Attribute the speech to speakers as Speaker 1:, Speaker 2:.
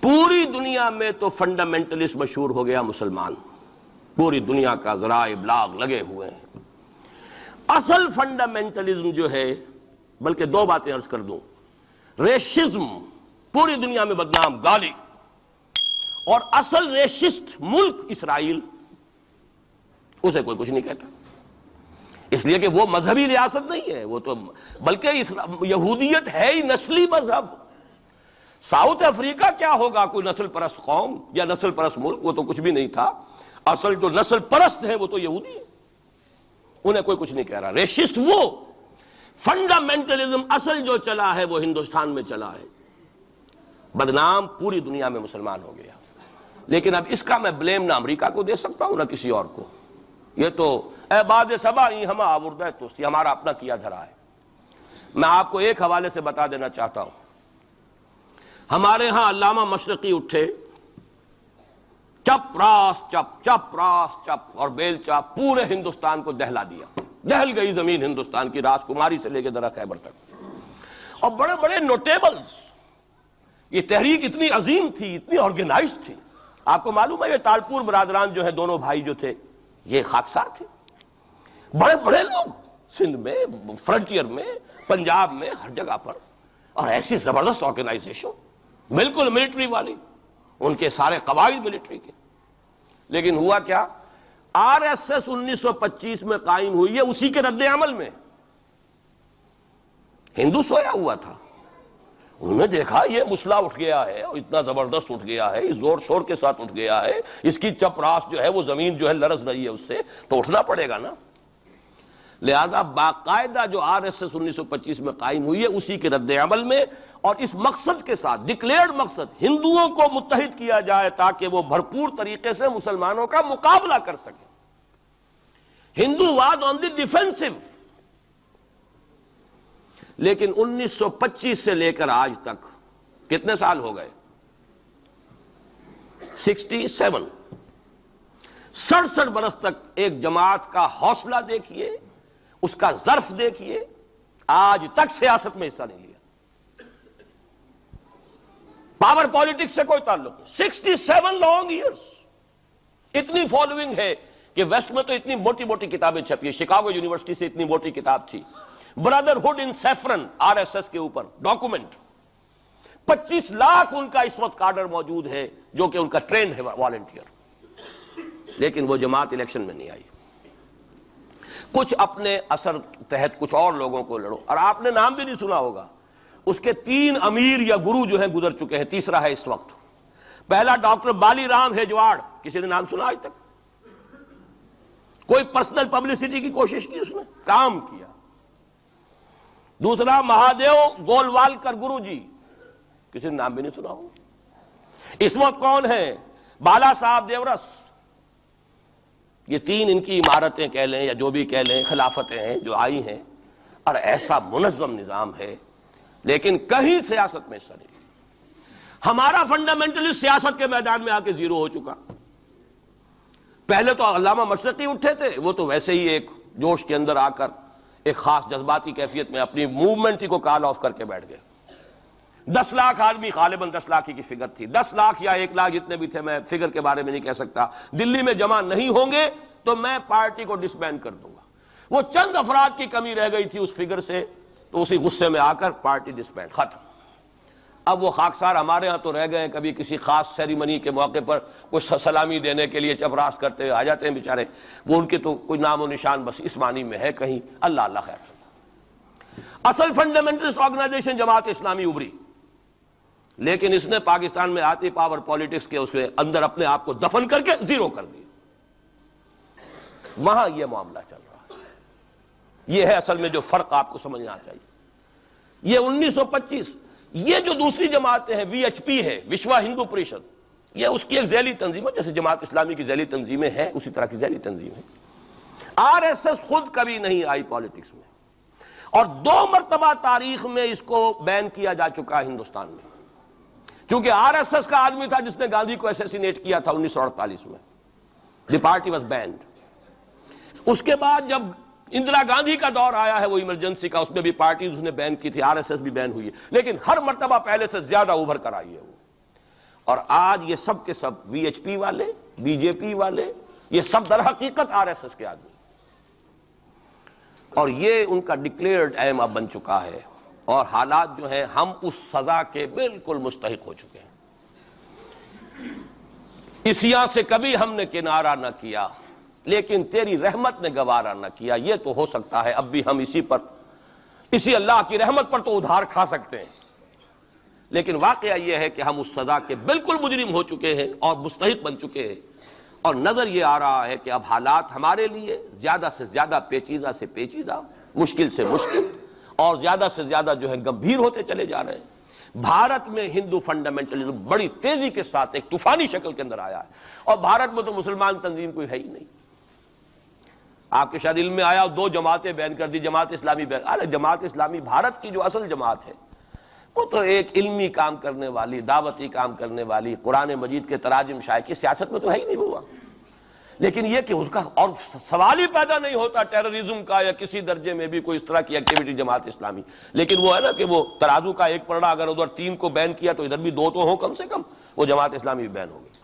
Speaker 1: پوری دنیا میں تو فنڈامنٹلسٹ مشہور ہو گیا مسلمان، پوری دنیا کا ذرائع ابلاغ لگے ہوئے ہیں۔ اصل فنڈامنٹلزم جو ہے، بلکہ دو باتیں عرض کر دوں، ریشزم پوری دنیا میں بدنام گالی، اور اصل ریشسٹ ملک اسرائیل، اسے کوئی کچھ نہیں کہتا، اس لیے کہ وہ مذہبی ریاست نہیں ہے، وہ تو بلکہ یہودیت ہے ہی نسلی مذہب۔ ساؤتھ افریقہ کیا ہوگا کوئی نسل پرست قوم یا نسل پرست ملک؟ وہ تو کچھ بھی نہیں تھا۔ اصل جو نسل پرست ہیں وہ تو یہودی ہیں، انہیں کوئی کچھ نہیں کہہ رہا۔ ریشسٹ وہ، فنڈامنٹلزم اصل جو چلا ہے وہ ہندوستان میں چلا ہے، بدنام پوری دنیا میں مسلمان ہو گیا۔ لیکن اب اس کا میں بلیم نہ امریکہ کو دے سکتا ہوں نہ کسی اور کو، یہ تو اے باد سبا ہی ہم آوردہ توستی، ہمارا اپنا کیا دھرا ہے۔ میں آپ کو ایک حوالے سے بتا دینا چاہتا ہوں، ہمارے ہاں علامہ مشرقی اٹھے، چپ راس چپ، چپ راس چپ، اور بیل چاپ پورے ہندوستان کو دہلا دیا، دہل گئی زمین ہندوستان کی، راس کماری سے لے کے درہ خیبر تک، اور بڑے بڑے نوٹیبلز۔ یہ تحریک اتنی عظیم تھی، اتنی آرگنائز تھی۔ آپ کو معلوم ہے یہ تالپور برادران جو ہے، دونوں بھائی جو تھے، یہ خاکسار تھے، بڑے بڑے لوگ، سندھ میں، فرنٹیئر میں، پنجاب میں، ہر جگہ پر، اور ایسی زبردست آرگنائزیشن بالکل ملٹری والی، ان کے سارے قواعد ملٹری کے۔ لیکن ہوا کیا؟ آر ایس ایس 1925 میں قائم ہوئی ہے، اسی کے رد عمل میں ہندو سویا ہوا تھا، انہوں نے دیکھا یہ مسئلہ اٹھ گیا ہے، اور اتنا زبردست اٹھ گیا ہے، اس زور شور کے ساتھ اٹھ گیا ہے، اس کی چپ راس جو ہے وہ زمین جو ہے لرز رہی ہے، اس سے تو اٹھنا پڑے گا نا۔ لہذا باقاعدہ جو آر ایس ایس 1925 میں قائم ہوئی ہے، اسی کے رد عمل میں، اور اس مقصد کے ساتھ، ڈکلیئرڈ مقصد، ہندوؤں کو متحد کیا جائے تاکہ وہ بھرپور طریقے سے مسلمانوں کا مقابلہ کر سکیں۔ ہندو واد آن دی ڈیفینسو۔ لیکن 1925 سے لے کر آج تک کتنے سال ہو گئے؟ 67 برس تک ایک جماعت کا حوصلہ دیکھیے، اس کا ظرف دیکھیے، آج تک سیاست میں حصہ نہیں لیا، پاور پالیٹکس سے کوئی تعلق نہیں۔ 67 لانگ ایئرس، اتنی فالوئنگ ہے کہ ویسٹ میں تو اتنی موٹی موٹی کتابیں چھپی ہیں، شکاگو یونیورسٹی سے اتنی موٹی کتاب تھی، برادرہڈ ان سیفرن، آر ایس ایس کے اوپر ڈاکومنٹ، 25 لاکھ ان کا اس وقت کارڈر موجود ہے جو کہ ان کا ٹرینڈ ہے والنٹیئر۔ لیکن وہ جماعت الیکشن میں نہیں آئی۔ کچھ اپنے اثر تحت کچھ اور لوگوں کو لڑو، اور آپ نے نام بھی نہیں سنا ہوگا، اس کے 3 امیر یا گرو جو ہیں گزر چکے ہیں، تیسرا ہے اس وقت۔ پہلا ڈاکٹر بالی رام ہیجواڑ، کسی نے نام سنا آج تک؟ کوئی پرسنل پبلسٹی کی کوشش کی اس نے؟ کام کیا۔ دوسرا مہادیو گولوالکر گرو جی، کسی نے نام بھی نہیں سنا ہو۔ اس وقت کون ہیں؟ بالا صاحب دیورس۔ یہ 3 ان کی عمارتیں کہہ لیں یا جو بھی کہہ لیں، خلافتیں ہیں جو آئی ہیں، اور ایسا منظم نظام ہے، لیکن کہیں سیاست میں حصہ نہیں۔ ہمارا فنڈامنٹلسٹ سیاست کے میدان میں آ کے زیرو ہو چکا۔ پہلے تو علامہ مشرقی اٹھے تھے، وہ تو ویسے ہی ایک جوش کے اندر آ کر ایک خاص جذباتی کیفیت میں اپنی موومنٹ کو کال آف کر کے بیٹھ گئے۔ 10 لاکھ آدمی، غالباً 10 لاکھ کی فگر تھی، 10 لاکھ یا 1 لاکھ جتنے بھی تھے، میں فگر کے بارے میں نہیں کہہ سکتا، دلی میں جمع نہیں ہوں گے تو میں پارٹی کو ڈسبینڈ کر دوں گا۔ وہ چند افراد کی کمی رہ گئی تھی اس فگر سے، تو اسی غصے میں آ کر پارٹی ڈسبینڈ، ختم۔ اب وہ خاکسار ہمارے ہاں تو رہ گئے، کبھی کسی خاص سیریمنی کے موقع پر کچھ سلامی دینے کے لیے چپراس کرتے آ جاتے ہیں بیچارے، وہ ان کے تو کوئی نام و نشان بس اس معنی میں ہے کہیں، اللہ اللہ خیر سے۔ اصل فنڈامنٹلسٹ آرگنائزیشن جماعت اسلامی ابھری، لیکن اس نے پاکستان میں آتی پاور پالیٹکس کے اس کے اندر اپنے آپ کو دفن کر کے زیرو کر دیا۔ وہاں یہ معاملہ چل رہا ہے، یہ ہے اصل میں جو فرق آپ کو سمجھنا چاہیے۔ یہ 1925، یہ جو دوسری جماعتیں ہیں، وی ایچ پی ہے، وشوا ہندو پریشد، یہ اس کی ایک ذیلی تنظیم ہے، جیسے جماعت اسلامی کی ذیلی تنظیمیں ہیں اسی طرح کی ذیلی تنظیم ہے۔ آر ایس ایس خود کبھی نہیں آئی پالیٹکس میں، اور 2 مرتبہ تاریخ میں اس کو بین کیا جا چکا ہے ہندوستان میں، چونکہ آر ایس ایس کا آدمی تھا جس نے گاندھی کو ایسیسینیٹ کیا تھا 1948 میں، دی پارٹی واز بینڈ۔ اس کے بعد جب اندرا گاندھی کا دور آیا ہے وہ ایمرجنسی کا، اس میں بھی پارٹیز اس نے بین کی تھی، آر ایس ایس بھی بین ہوئی ہے، لیکن ہر مرتبہ پہلے سے زیادہ ابھر کر آئی ہے وہ۔ اور آج یہ سب کے سب وی ایچ پی والے، بی جے پی والے، یہ سب در حقیقت آر ایس ایس کے آدمی، اور یہ ان کا ڈکلیئرڈ ایم اب بن چکا ہے، اور حالات جو ہیں ہم اس سزا کے بالکل مستحق ہو چکے ہیں۔ اسیاں سے کبھی ہم نے کنارہ نہ کیا، لیکن تیری رحمت نے گوارا نہ کیا۔ یہ تو ہو سکتا ہے اب بھی ہم اسی اللہ کی رحمت پر تو ادھار کھا سکتے ہیں، لیکن واقعہ یہ ہے کہ ہم اس سزا کے بالکل مجرم ہو چکے ہیں اور مستحق بن چکے ہیں، اور نظر یہ آ رہا ہے کہ اب حالات ہمارے لیے زیادہ سے زیادہ پیچیدہ سے پیچیدہ، مشکل سے مشکل، اور زیادہ سے زیادہ جو ہے گمبھیر ہوتے چلے جا رہے ہیں۔ بھارت میں ہندو فنڈامنٹلزم بڑی تیزی کے ساتھ ایک طوفانی شکل کے اندر آیا ہے، اور بھارت میں تو مسلمان تنظیم کوئی ہے ہی نہیں۔ آپ کے شاید علم میں آیا 2 جماعتیں بین کر دی، جماعت اسلامی بین۔ ارے جماعت اسلامی بھارت کی جو اصل جماعت ہے وہ تو ایک علمی کام کرنے والی، دعوتی کام کرنے والی، قرآن مجید کے تراجم شائع کی سیاست میں تو ہے ہی نہیں ہوا، لیکن یہ کہ اس کا اور سوال ہی پیدا نہیں ہوتا ٹیررزم کا یا کسی درجے میں بھی کوئی اس طرح کی ایکٹیویٹی جماعت اسلامی، لیکن وہ ہے نا کہ وہ ترازو کا ایک پلڑا اگر ادھر 3 کو بین کیا تو ادھر بھی 2 تو ہوں کم سے کم، وہ جماعت اسلامی بھی بین ہوگی۔